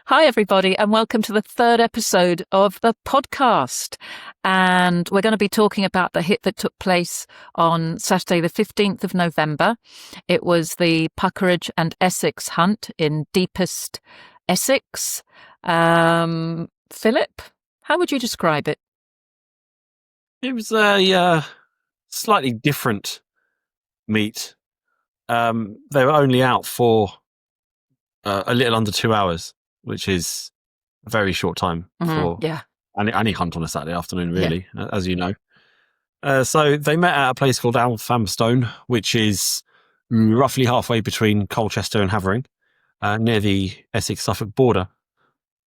Hi, everybody, and welcome to the third episode of the podcast. And we're going to be talking about the hit that took place on Saturday, the 15th of November. It was the Puckeridge and Essex hunt in deepest Essex. Philip, how would you describe it? It was a slightly different meet. They were only out for a little under 2 hours, which is a very short time for any hunt on a Saturday afternoon, really, as you know. So they met at a place called Alfamstone, which is roughly halfway between Colchester and Havering, near the Essex-Suffolk border.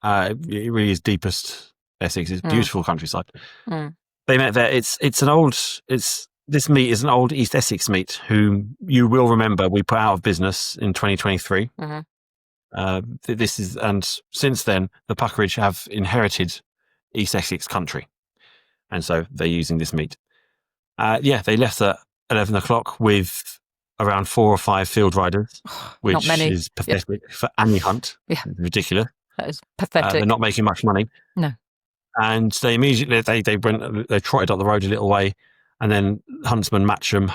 It really is deepest Essex. It's beautiful countryside. They met there. This meet is an old East Essex meet who you will remember we put out of business in 2023. And since then the Puckeridge have inherited East Essex country, and so they're using this meet. They left at 11 o'clock with around 4 or 5 field riders, which is pathetic for any hunt. Ridiculous. That is pathetic. They're not making much money. No. And they immediately they trotted up the road a little way, and then huntsman Matcham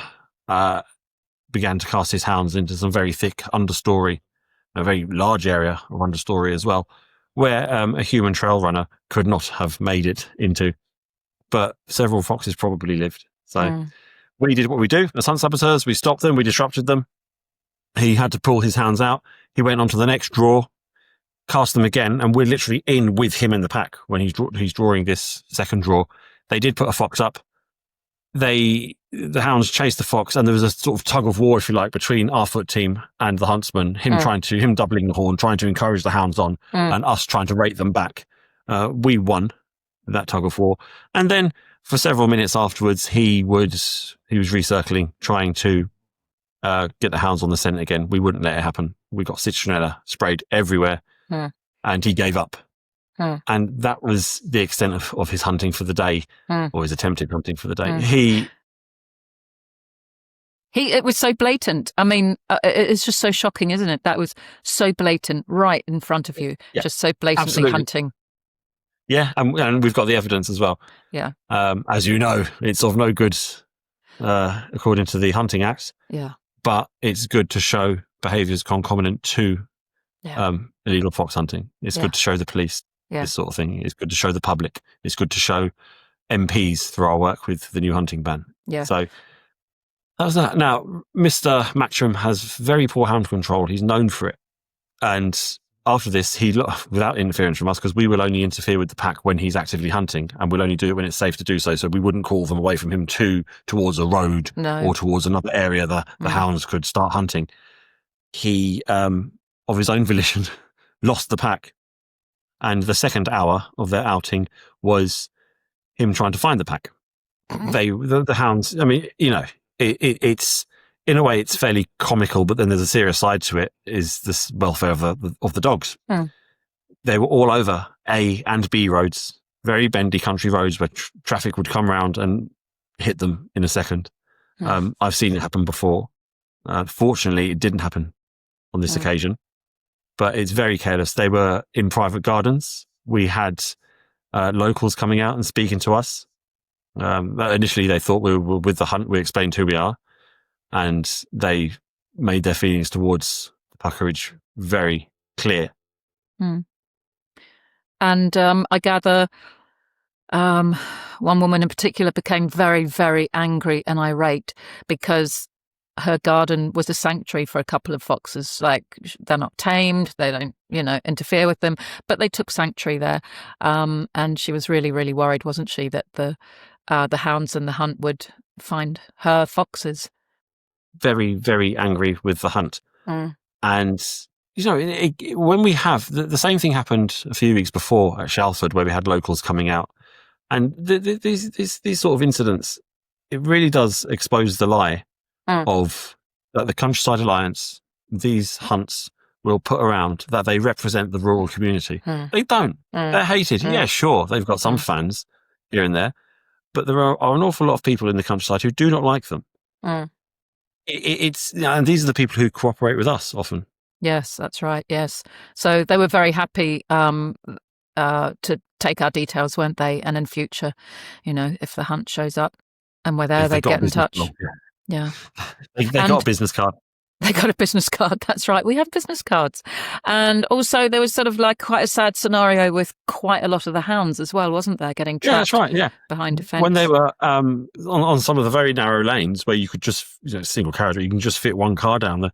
began to cast his hounds into some very thick understory, a very large area of understory as well, where a human trail runner could not have made it into, but several foxes probably lived. So we did what we do as hunt saboteurs. We stopped them, we disrupted them. He had to pull his hounds out. He went on to the next draw, cast them again, and we're literally in with him in the pack when he's drawing this second draw. They did put a fox up. The hounds chased the fox, and there was a sort of tug of war, if you like, between our foot team and the huntsman. Him doubling the horn, trying to encourage the hounds on, and us trying to rate them back. We won that tug of war, and then for several minutes afterwards, he was recircling, trying to get the hounds on the scent again. We wouldn't let it happen. We got citronella sprayed everywhere, and he gave up. And that was the extent of his hunting for the day, or his attempted hunting for the day. It was so blatant. I mean, it's just so shocking, isn't it? That was so blatant, right in front of you, just so blatantly hunting. Yeah, and we've got the evidence as well. Yeah. As you know, it's of no good, according to the Hunting Act. Yeah. But it's good to show behaviours concomitant to illegal fox hunting. It's good to show the police this sort of thing. It's good to show the public. It's good to show MPs through our work with the new hunting ban. Yeah. So that was that. Now, Mr. Matcham has very poor hound control. He's known for it. And after this, without interference from us, because we will only interfere with the pack when he's actively hunting, and we'll only do it when it's safe to do so. So we wouldn't call them away from him towards a road or towards another area the hounds could start hunting. He, of his own volition, lost the pack. And the second hour of their outing was him trying to find the pack. The hounds, I mean, you know, it's in a way it's fairly comical, but then there's a serious side to it, is the welfare of the dogs. They were all over A and B roads, very bendy country roads where traffic would come round and hit them in a second. I've seen it happen before. Fortunately, it didn't happen on this occasion, but it's very careless. They were in private gardens. We had locals coming out and speaking to us. Initially, they thought we were with the hunt. We explained who we are, and they made their feelings towards the Puckeridge very clear. And I gather one woman in particular became very, very angry and irate because her garden was a sanctuary for a couple of foxes. Like, they're not tamed, they don't, interfere with them, but they took sanctuary there. And she was really, really worried, wasn't she, that the hounds and the hunt would find her foxes. Very, very angry with the hunt. And, when we have, the same thing happened a few weeks before at Shalford, where we had locals coming out. And these sort of incidents, it really does expose the lie of that the Countryside Alliance, these hunts will put around that they represent the rural community. They don't. They're hated. Yeah, sure, they've got some fans here and there, but there are an awful lot of people in the countryside who do not like them. And these are the people who cooperate with us often. Yes, that's right. Yes. So they were very happy to take our details, weren't they? And in future, if the hunt shows up and we're there, If they they got a get in business touch. card, yeah. Yeah. They got a And business card. they got a business card. That's right. We have business cards. And also, there was sort of like quite a sad scenario with quite a lot of the hounds as well, wasn't there? Getting Yeah, that's trapped right. Yeah, behind a when they fence. were on some of the very narrow lanes where you could just single carriage, you can just fit one car down there.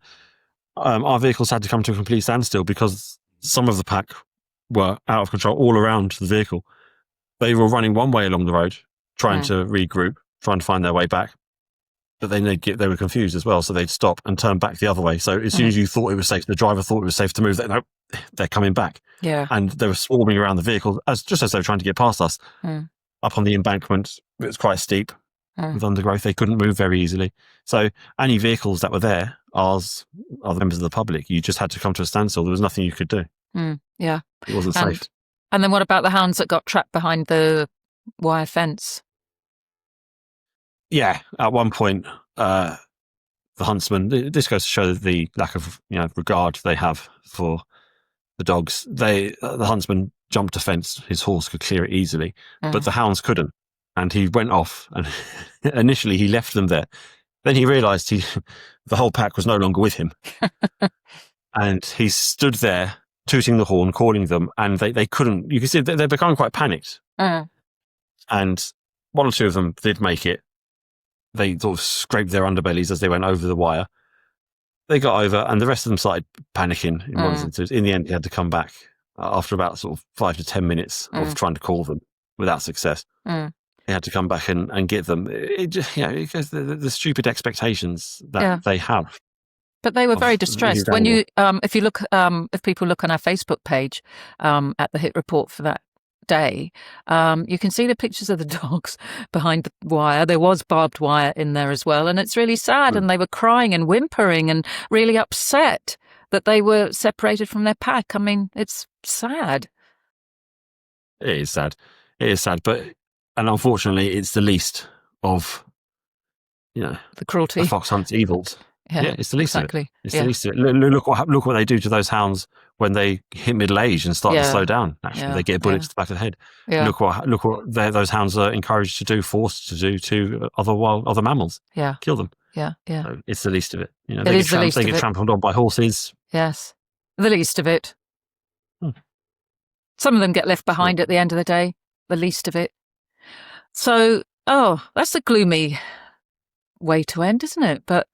Our vehicles had to come to a complete standstill because some of the pack were out of control all around the vehicle. They were running one way along the road, trying to regroup, trying to find their way back. But then they were confused as well, so they'd stop and turn back the other way. So as soon as you thought it was safe, the driver thought it was safe to move. No, they're coming back. Yeah. And they were swarming around the vehicle just as they were trying to get past us. Up on the embankment, it was quite steep with undergrowth. They couldn't move very easily. So any vehicles that were there, ours, are the members of the public. You just had to come to a standstill. There was nothing you could do. Yeah. It wasn't safe. And then what about the hounds that got trapped behind the wire fence? Yeah, at one point, the huntsman. This goes to show the lack of regard they have for the dogs. The huntsman jumped a fence. His horse could clear it easily, but the hounds couldn't. And he went off. And initially, he left them there. Then he realised the whole pack was no longer with him, and he stood there tooting the horn, calling them, and they couldn't. You can see they're becoming quite panicked. And one or two of them did make it. They sort of scraped their underbellies as they went over the wire. They got over, and the rest of them started panicking in one instance. In the end, he had to come back after about sort of 5 to 10 minutes of trying to call them without success. He had to come back and get them. It just, because the stupid expectations that they have. But they were very distressed. When if people look on our Facebook page at the hit report for that day, you can see the pictures of the dogs behind the wire. There was barbed wire in there as well, and it's really sad. And they were crying and whimpering and really upset that they were separated from their pack. I mean, it's sad. It is sad. It is sad, and unfortunately, it's the least of the cruelty, the fox hunt's evils. Yeah, it's the least of it. It's the least of it. Look what they do to those hounds when they hit middle age and start to slow down. Actually, they get a bullet to the back of the head. Look what those hounds are encouraged to do, forced to do to other mammals. Yeah, kill them. Yeah. So it's the least of it. They get trampled on by horses. Yes, the least of it. Some of them get left behind at the end of the day. The least of it. So, that's a gloomy way to end, isn't it? But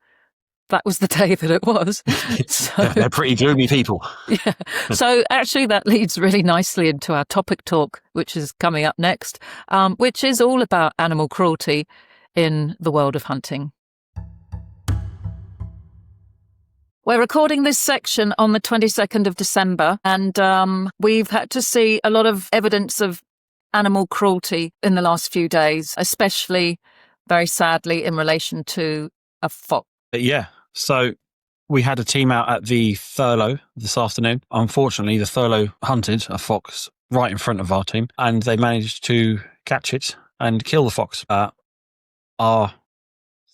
that was the day that it was. So, they're pretty gloomy people. Yeah. So actually that leads really nicely into our topic talk, which is coming up next, which is all about animal cruelty in the world of hunting. We're recording this section on the 22nd of December, and we've had to see a lot of evidence of animal cruelty in the last few days, especially, very sadly, in relation to a fox. Yeah. So we had a team out at the Thurlow this afternoon. Unfortunately, the Thurlow hunted a fox right in front of our team, and they managed to catch it and kill the fox. Our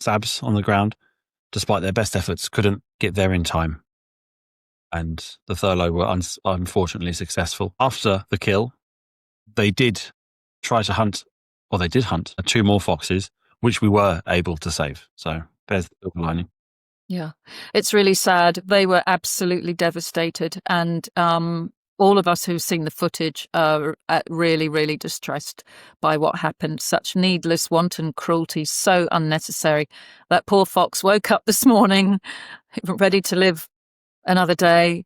Sabs on the ground, despite their best efforts, couldn't get there in time. And the Thurlow were unfortunately successful. After the kill, they did try to hunt, or they did hunt 2 more foxes, which we were able to save. So there's the silver lining. Yeah, it's really sad. They were absolutely devastated. And all of us who've seen the footage are really, really distressed by what happened. Such needless, wanton cruelty, so unnecessary. That poor fox woke up this morning ready to live another day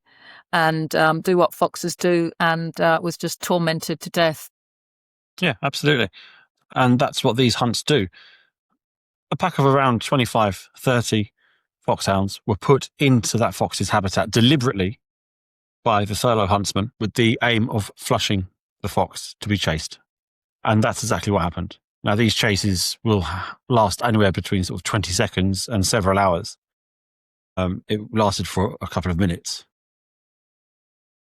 and do what foxes do, and was just tormented to death. Yeah, absolutely. And that's what these hunts do. A pack of around 25, 30 foxhounds were put into that fox's habitat deliberately by the Thurlow huntsman with the aim of flushing the fox to be chased. And that's exactly what happened. Now, these chases will last anywhere between sort of 20 seconds and several hours. It lasted for a couple of minutes.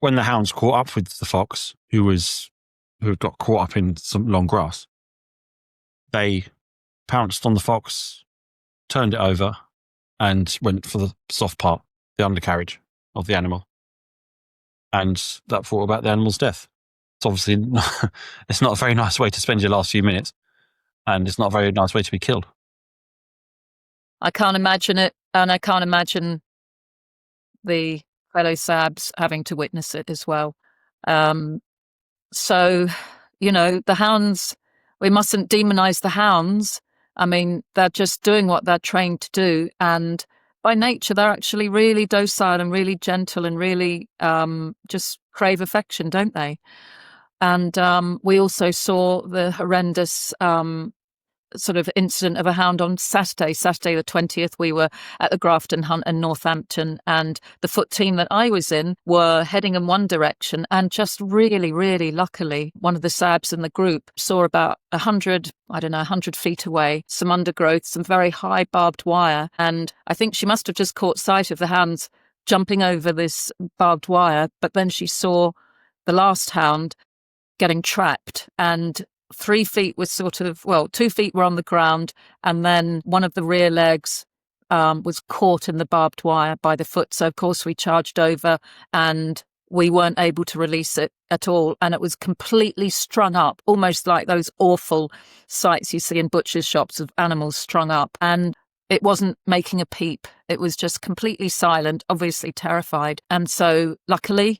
When the hounds caught up with the fox, who had got caught up in some long grass, they pounced on the fox, turned it over, and went for the soft part, the undercarriage. of the animal. And that brought about the animal's death. It's obviously it's not a very nice way to spend your last few minutes, and it's not a very nice way to be killed. I can't imagine it, and I can't imagine the fellow Sabs having to witness it as well. So, the hounds, we mustn't demonize the hounds. I mean, they're just doing what they're trained to do. And by nature, they're actually really docile and really gentle and really just crave affection, don't they? And we also saw the horrendous sort of incident of a hound on Saturday the 20th. We were at the Grafton Hunt in Northampton, and the foot team that I was in were heading in one direction, and just really, really luckily, one of the Sabs in the group saw about 100 feet away, some undergrowth, some very high barbed wire, and I think she must have just caught sight of the hounds jumping over this barbed wire, but then she saw the last hound getting trapped, and 3 feet was 2 feet were on the ground, and then one of the rear legs was caught in the barbed wire by the foot. So of course we charged over, and we weren't able to release it at all, and it was completely strung up, almost like those awful sights you see in butchers' shops of animals strung up, and it wasn't making a peep. It was just completely silent, obviously terrified. And so luckily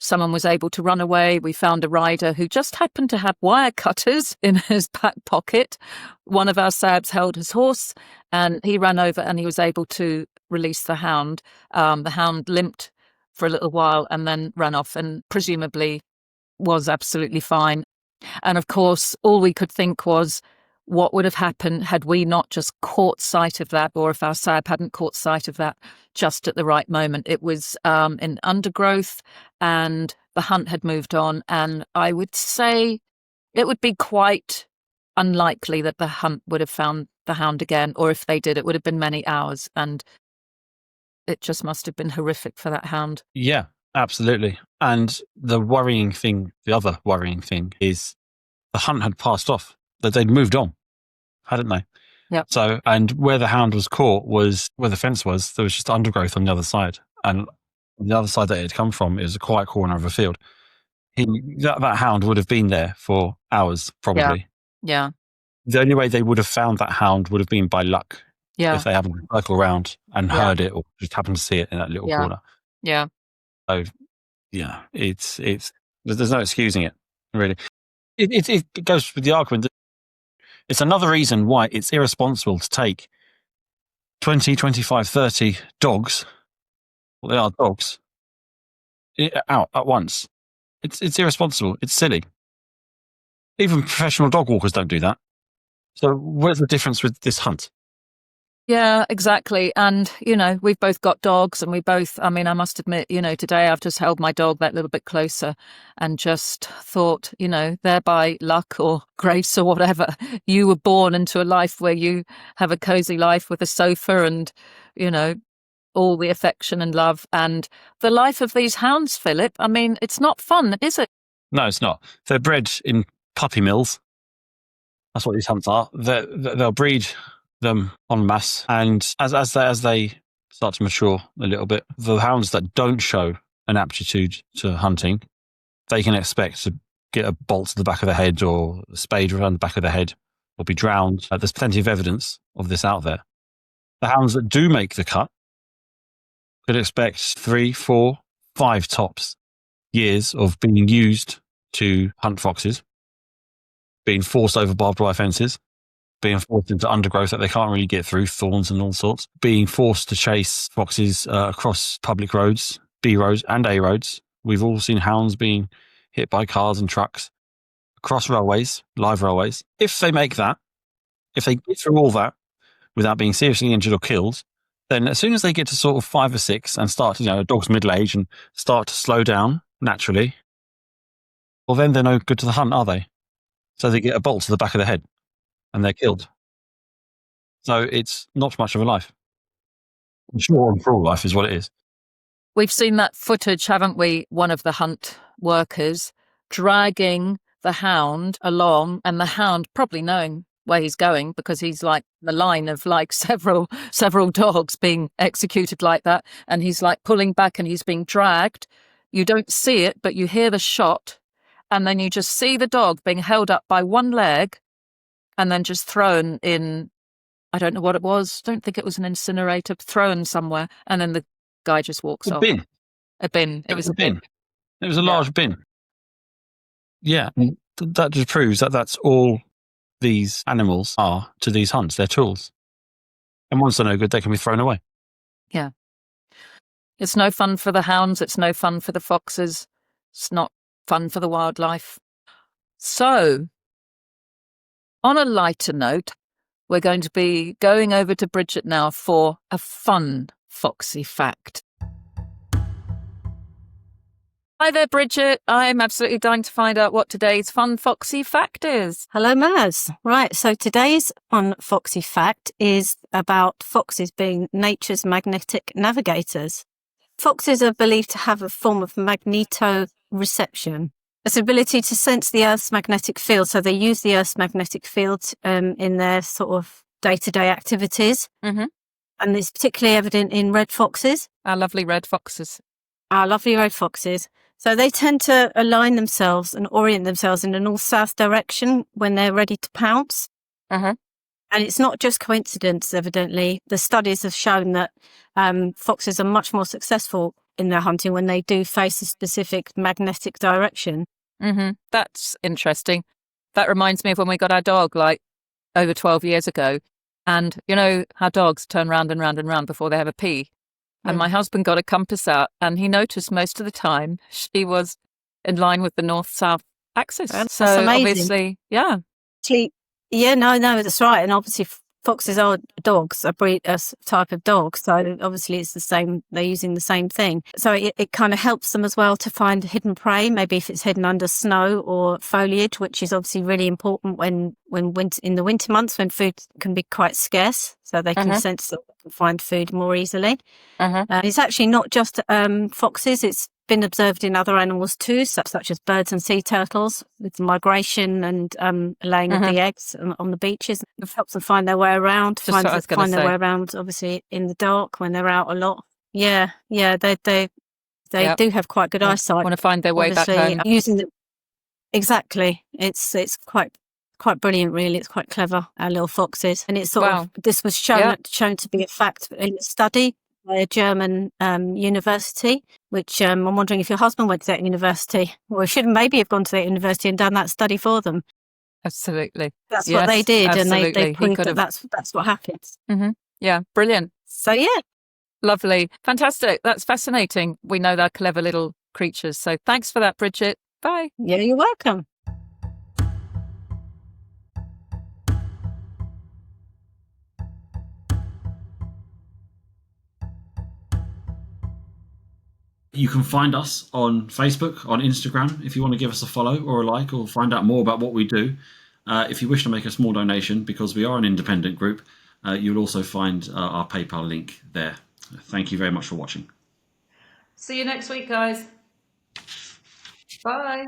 someone was able to run away. We found a rider who just happened to have wire cutters in his back pocket. One of our Sabs held his horse, and he ran over and he was able to release the hound. The hound limped for a little while and then ran off, and presumably was absolutely fine. And of course, all we could think was, what would have happened had we not just caught sight of that, or if our Sab hadn't caught sight of that just at the right moment. It was in undergrowth, and the hunt had moved on, and I would say it would be quite unlikely that the hunt would have found the hound again, or if they did, it would have been many hours, and it just must have been horrific for that hound. Yeah, absolutely. And the other worrying thing is the hunt had passed off, that they'd moved on, hadn't they? Yep. So, and where the hound was caught was where the fence was. There was just undergrowth on the other side. And the other side that it had come from is a quiet corner of a field. That hound would have been there for hours, probably. Yeah. The only way they would have found that hound would have been by luck. Yeah. If they happened to circle around and heard it, or just happened to see it in that little corner. Yeah. So, yeah, it's there's no excusing it, really. It goes with the argument that it's another reason why it's irresponsible to take 20, 25, 30 dogs, well, they are dogs, out at once. It's irresponsible. It's silly. Even professional dog walkers don't do that. So where's the difference with this hunt? Yeah, exactly. And, we've both got dogs, and I must admit, today I've just held my dog that little bit closer and just thought, thereby luck or grace or whatever, you were born into a life where you have a cozy life with a sofa and, all the affection and love, and the life of these hounds, Philip. I mean, it's not fun, is it? No, it's not. They're bred in puppy mills. That's what these hunts are. They'll breed them en masse, and as they start to mature a little bit, the hounds that don't show an aptitude to hunting, they can expect to get a bolt to the back of the head or a spade around the back of the head or be drowned. There's plenty of evidence of this out there. The hounds that do make the cut could expect 3, 4, 5 tops years of being used to hunt foxes, being forced over barbed wire fences, being forced into undergrowth that they can't really get through, thorns and all sorts, being forced to chase foxes across public roads, B roads and A roads. We've all seen hounds being hit by cars and trucks across railways, live railways. If they make that, if they get through all that without being seriously injured or killed, then as soon as they get to sort of 5 or 6 and start, a dog's middle age and start to slow down naturally, well, then they're no good to the hunt, are they? So they get a bolt to the back of the head and they're killed. So it's not much of a life. Short and cruel life is what it is. We've seen that footage, haven't we? One of the hunt workers dragging the hound along, and the hound, probably knowing where he's going, because he's like the line of like several dogs being executed like that, and he's like pulling back and he's being dragged. You don't see it, but you hear the shot, and then you just see the dog being held up by one leg and then just thrown in, I don't know what it was, don't think it was an incinerator, thrown somewhere, and then the guy just walks A off. bin. A bin. It was a bin. It was a large bin. Yeah, and that just proves that that's all these animals are to these hunts. They're tools. And once they're no good, they can be thrown away. Yeah. It's no fun for the hounds. It's no fun for the foxes. It's not fun for the wildlife. So, on a lighter note, we're going to be going over to Bridget now for a fun foxy fact. Hi there, Bridget. I'm absolutely dying to find out what today's fun foxy fact is. Hello, Maz. Right, so today's fun foxy fact is about foxes being nature's magnetic navigators. Foxes are believed to have a form of magnetoreception. It's the ability to sense the Earth's magnetic field, so they use the Earth's magnetic field in their sort of day-to-day activities. Mm-hmm. And it's particularly evident in red foxes. Our lovely red foxes. Our lovely red foxes. So they tend to align themselves and orient themselves in a north-south direction when they're ready to pounce. Uh-huh. And it's not just coincidence, evidently. The studies have shown that foxes are much more successful in their hunting when they do face a specific magnetic direction. Mm-hmm. That's interesting. That reminds me of when we got our dog, like, over 12 years ago. And you know how dogs turn round and round and round before they have a pee? And my husband got a compass out, and he noticed most of the time she was in line with the north-south axis. That's so amazing. obviously, yeah. Actually, yeah, no, that's right. And obviously foxes are dogs, a type of dog. So obviously it's the same, they're using the same thing. So it kind of helps them as well to find hidden prey, maybe if it's hidden under snow or foliage, which is obviously really important when in the winter months when food can be quite scarce. So they can sense that they can find food more easily. It's actually not just foxes, it's been observed in other animals too, such as birds and sea turtles, with migration and laying of the eggs on the beaches. It helps them find their way around, find their way around, obviously, in the dark when they're out a lot. Yeah, they do have quite good eyesight. Want to find their way back home. Exactly. It's quite brilliant, really. It's quite clever, our little foxes. And it's this was shown to be a fact in a study by a German university, which I'm wondering if your husband went to that university, or should maybe have gone to that university and done that study for them. Absolutely. That's what they did, absolutely. And they proved that that's what happens. Mm-hmm. Yeah, brilliant. So, yeah. Lovely. Fantastic. That's fascinating. We know they're clever little creatures. So thanks for that, Bridget. Bye. Yeah, you're welcome. You can find us on Facebook, on Instagram, if you want to give us a follow or a like or find out more about what we do. If you wish to make a small donation, because we are an independent group, you'll also find our PayPal link there. Thank you very much for watching. See you next week, guys. Bye.